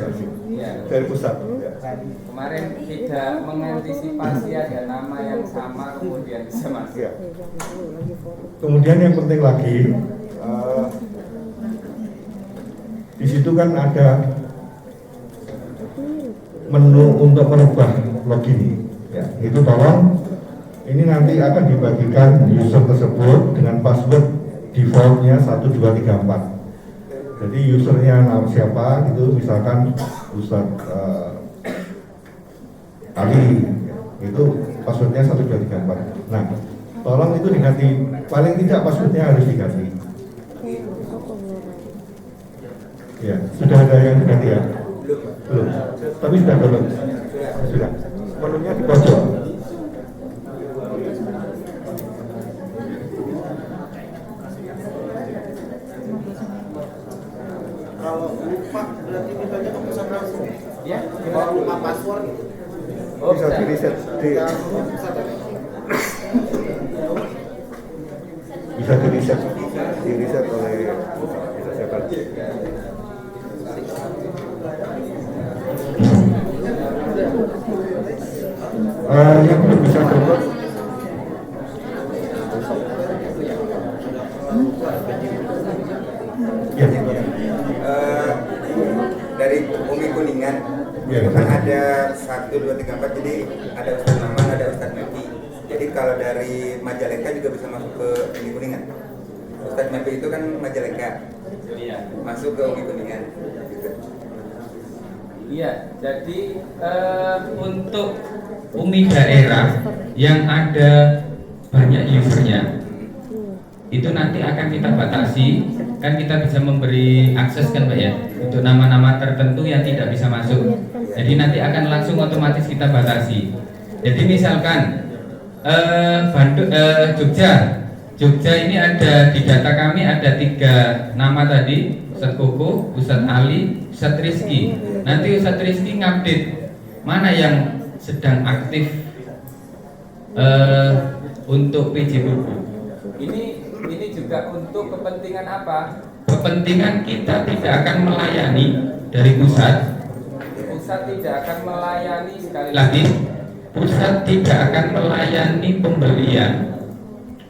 pasti. Ya. Dari pusat. Ya. Kemarin tidak mengantisipasi ada nama yang sama kemudian bisa masuk. Ya. Kemudian yang penting lagi, di situ kan ada menu untuk merubah login. Ya, itu tolong. Ini nanti akan dibagikan user tersebut dengan password defaultnya 1234. Jadi usernya nama siapa gitu, misalkan Ustadz Ali, itu passwordnya 1234. Nah, tolong itu diganti, paling tidak passwordnya harus diganti. Ya, sudah ada yang diganti ya? Belum. Tapi sudah belum. Sudah. Menunya di pojok. kalau lupa berarti mintanya ke pusat langsung. Ya, Kalau lupa password gitu. oh, Bisa di reset bisa di reset oleh bisa siapa? Yang belum bisa download ya. Dari Umi Kuningan Ya, kan ada 1, 2, 3, 4, jadi ada Ustadz Maman, ada Ustadz Mepi. Jadi kalau dari Majalengka juga bisa masuk ke Umi Kuningan. Ustadz Mepi itu kan Majalengka, iya. masuk ke Umi Kuningan gitu. Iya, jadi untuk UMI daerah yang ada banyak usernya itu nanti akan kita batasi, kan kita bisa memberi akses kan Pak ya untuk nama-nama tertentu yang tidak bisa masuk. Jadi nanti akan langsung otomatis kita batasi. Jadi misalkan Jogja Jogja ini ada di data kami ada 3 nama tadi, Ustadz Koko, Ustadz Ali, Ustadz Rizky. Nanti Ustadz Rizky ngupdate mana yang sedang aktif untuk PJ Buku. Ini juga untuk kepentingan apa? Kepentingan kita tidak akan melayani dari pusat. Pusat tidak akan melayani, sekali lagi, pusat tidak akan melayani pembelian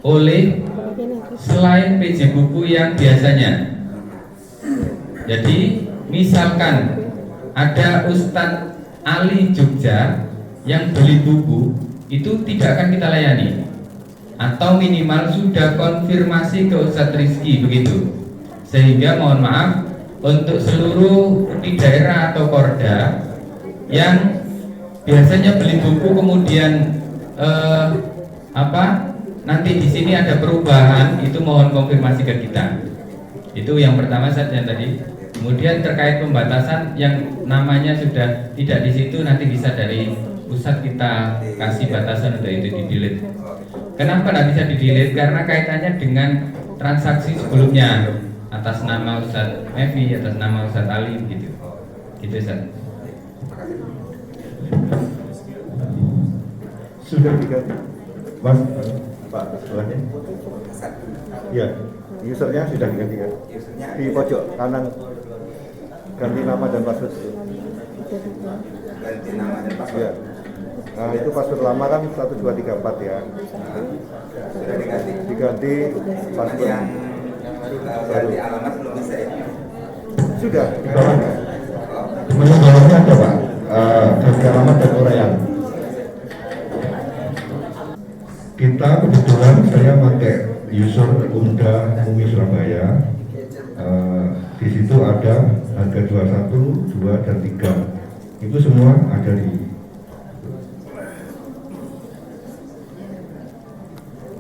oleh selain PJ Buku yang biasanya. Jadi misalkan ada Ustadz Ali Jogja yang beli buku, itu tidak akan kita layani, atau minimal sudah konfirmasi ke Ustadz Rizky begitu. Sehingga mohon maaf untuk seluruh di daerah atau Korda yang biasanya beli buku kemudian nanti di sini ada perubahan, itu mohon konfirmasi ke kita. Itu yang pertama saja tadi. Kemudian terkait pembatasan yang namanya sudah tidak di situ, nanti bisa dari pusat kita kasih batasan untuk itu di-delete. Kenapa tidak bisa di-delete? Karena kaitannya dengan transaksi sebelumnya atas nama Ustadz Mevi, atas nama Ustadz Ali gitu. Gitu Ustadz. Sudah diganti, Mas, Pak, sebelahnya. Iya, usernya sudah diganti kan? Di pojok kanan, ganti nama dan password. Ganti nama dan password. Iya. Nah itu password lama kan 1234 ya. Sudah diganti. Diganti password Yang ganti alamat belum bisa ya? sudah di bawahnya. Menu bawahnya ada Pak, ganti alamat dan uraian. Kita kebetulan saya pakai user Umda Umi Surabaya. Di situ ada harga 21, 2 dan 3. Itu semua ada di.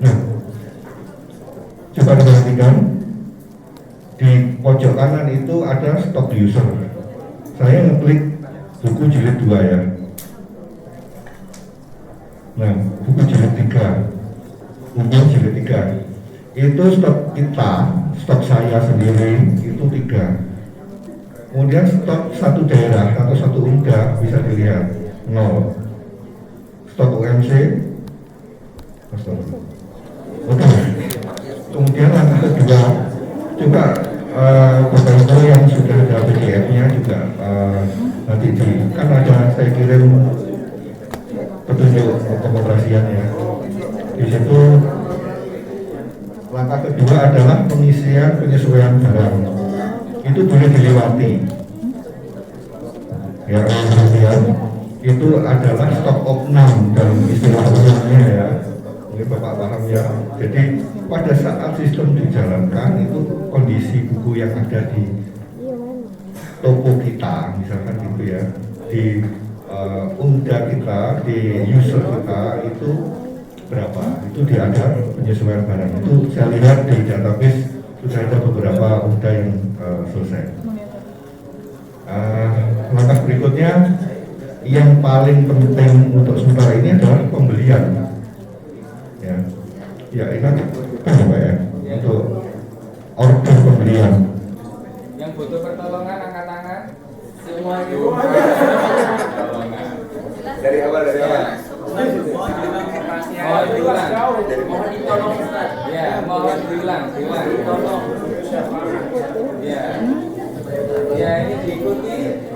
Nah, coba perhatikan di pojok kanan itu ada stok user. Saya ngeklik buku jilid 2 ya. Nah, buku jilid 3, umur jilid 3. Itu stok kita, stok saya sendiri itu 3. Kemudian stok satu daerah atau satu umda bisa dilihat 0. Stok UMC, oke. Kemudian langkah kedua, coba Bapak Ibu yang sudah ada PDF-nya juga nanti kan ada saya kirim petunjuk pengoperasiannya. Di situ langkah kedua adalah pengisian penyesuaian barang. Itu boleh dilewati. Ya, kemudian itu adalah stok opnam dalam istilah umumnya ya. Mungkin Bapak paham ya. Jadi pada saat sistem dijalankan itu kondisi buku yang ada di toko kita, misalkan gitu ya, di umda kita, di user kita itu berapa? Itu ada penyesuaian barang. Itu saya lihat di database sudah ada beberapa umda yang selesai. Langkah berikutnya yang paling penting untuk sementara ini adalah pembelian. Ya ini kan Pak ya, untuk order pembelian. Yang butuh pertolongan angkat tangan. Semua itu. Dari awal. Mohon diulang. Mohon ditolong Ustaz. Ya, mohon diulang. Tolong. Ya. Ya, ini diikuti.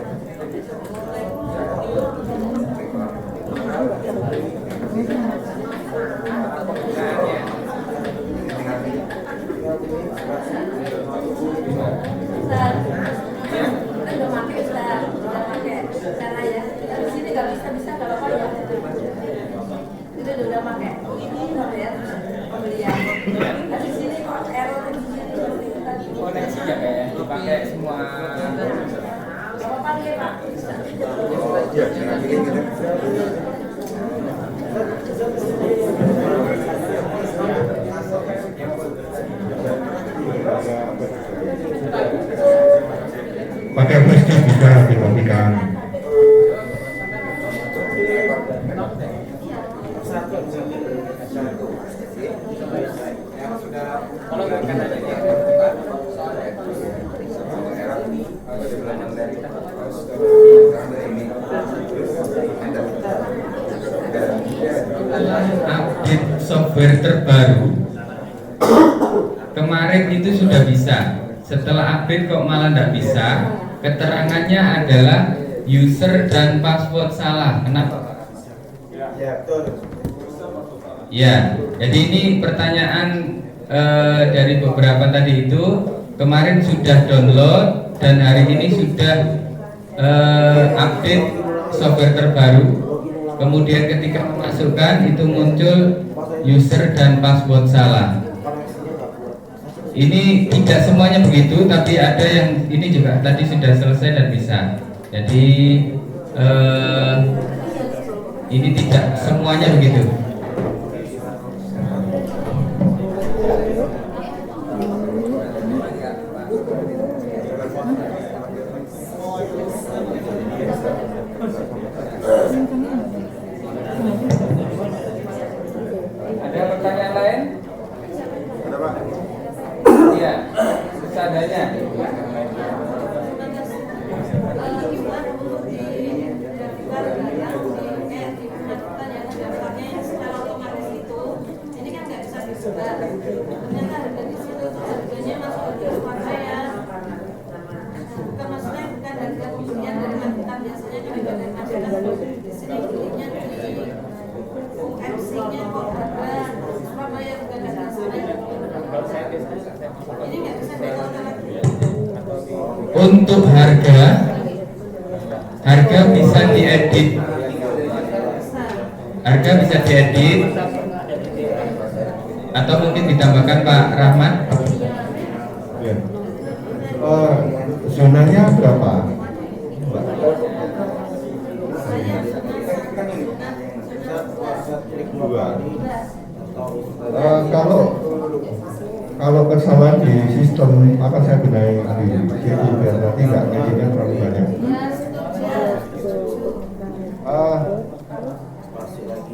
Ustaz, kita udah pakai Ustaz, udah pakai cara ya. Di sini nggak bisa nggak apa-apa ya. Itu udah pakai. Ini ya pembelian. Di sini kok error di sini. Koneksinya kayak dipakai semua. Nggak apa-apa ya Pak. Ya, jangan pilih gitu. Pakai flash disk bisa dikopikan. akan ada yang update software terbaru kemarin itu sudah bisa. Setelah update kok malah tidak bisa. Keterangannya adalah user dan password salah. Kenapa? Ya, betul. Ya, jadi ini pertanyaan dari beberapa tadi itu kemarin sudah download dan hari ini sudah update software terbaru. Kemudian ketika memasukkan itu muncul user dan password salah. Ini tidak semuanya begitu, tapi ada yang ini juga tadi sudah selesai dan bisa. Jadi ini tidak semuanya begitu. Ada pertanyaan lain? Ada Pak? Iya, seadanya. Untuk harga bisa diedit. Harga bisa diedit atau mungkin ditambahkan Pak Rahmat. Ya. Zonanya berapa? Dua. Kalau kesalahan di sistem akan saya benahi di jadi biar nanti nggak jadinya terlalu banyak.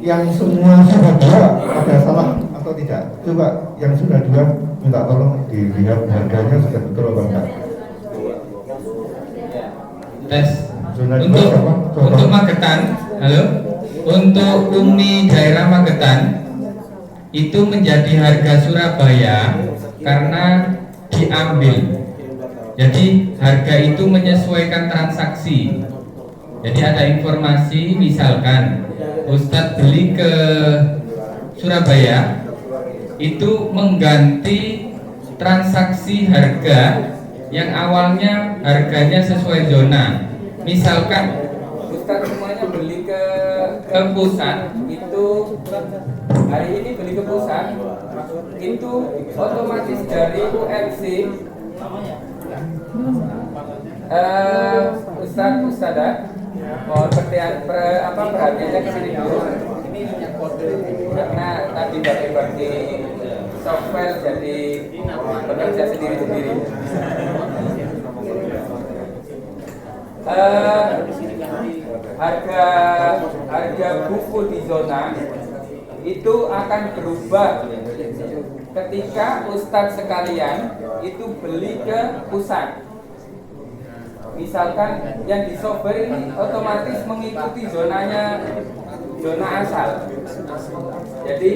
Yang semua sudah dua ada salah atau tidak? Coba yang sudah dua minta tolong dilihat harganya sudah betul apa enggak. Tes. Zona dua Untuk berapa? Coba. untuk Magetan, halo. Untuk UMI daerah Magetan itu menjadi harga Surabaya karena diambil. Jadi harga itu menyesuaikan transaksi. Jadi ada informasi misalkan Ustadz beli ke Surabaya itu mengganti transaksi harga yang awalnya harganya sesuai zona. Misalkan Ustadz semuanya beli ke pusat itu hari ini beli ke pusat itu otomatis dari UMC Ustadzah mohon perhatiannya ke sini dulu. Karena tadi bagi software jadi bekerja sendiri-sendiri. Harga buku di zona itu akan berubah ketika Ustadz sekalian itu beli ke pusat. Misalkan yang di software ini otomatis mengikuti zona asal. Jadi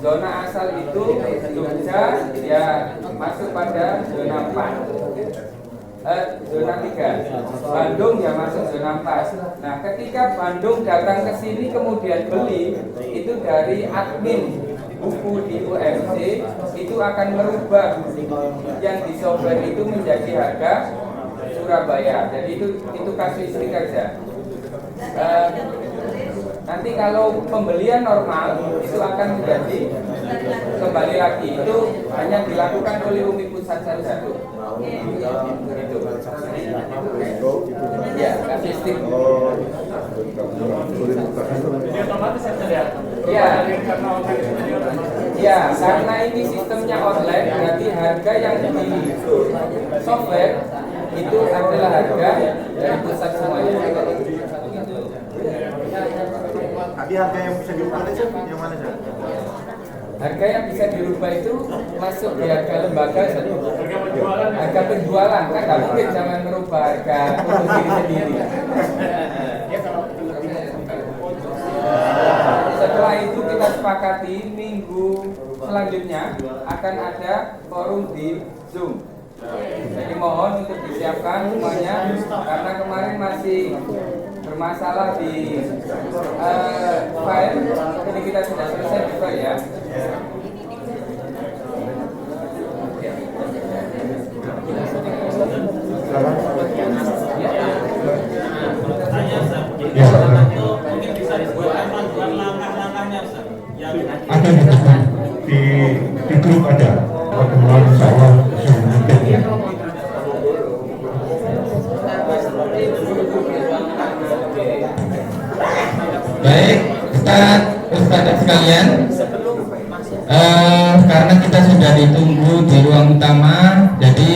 zona asal itu Jogja ya masuk pada zona 4. Zona 3. Bandung ya masuk zona 4. Nah, ketika Bandung datang ke sini kemudian beli itu dari admin buku di UMC itu akan merubah yang di software itu menjadi harga Surabaya. Jadi itu kasuistik aja. Nanti kalau pembelian normal itu akan menjadi kembali lagi. Itu hanya dilakukan oleh UMI pusat saja. Itu. Ya, kasuistik. Jadi otomatis saya lihat. Ya. Ya, karena ini sistemnya online, berarti harga yang di software itu adalah harga dari pusat semuanya. Tadi harga yang bisa diubah yang mana sih? Harga yang bisa dirubah itu masuk di harga lembaga, harga penjualan kan nggak mungkin jangan merubah harga untuk diri sendiri. Setelah itu kita sepakati minggu selanjutnya akan ada forum di Zoom. Jadi mohon untuk disiapkan semuanya karena kemarin masih bermasalah di file. Jadi kita sudah selesai juga ya. Ya, Itu mungkin bisa disebutkan panduan langkah-langkahnya, Ustaz. ada di grup ada pertemuan insya Allah mungkin ya. Baik, Ustadz sekalian, karena kita sudah ditunggu di ruang utama, jadi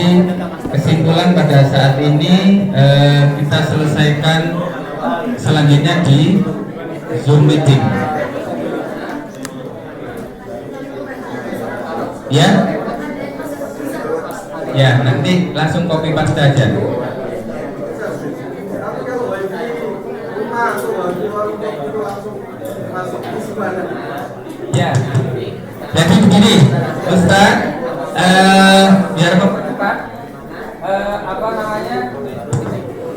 kesimpulan pada saat ini kita selesaikan selanjutnya di Zoom meeting. Ya, ya nanti langsung copy paste aja. Ya, jadi begini, Ustadz, biar cepat, apa namanya?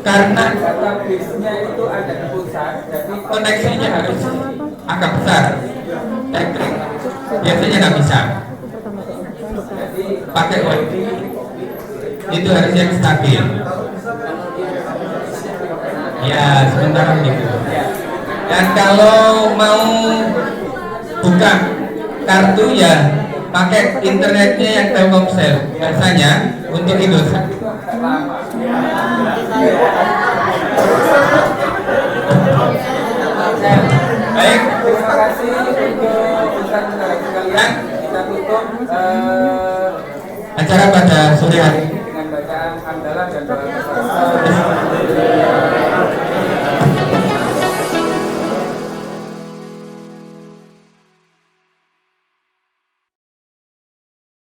Karena database-nya itu ada di pusat, jadi koneksinya harus agak besar. Teknik biasanya nggak bisa. Jadi pakai wifi itu harus yang stabil. Ya, sementara gitu. Dan kalau mau buka kartu ya pakai internetnya yang Telkomsel. Biasanya untuk Indosat itu agak lama. Baik, terima kasih untuk Ustaz sekalian. Kita tutup acara pada sore hari.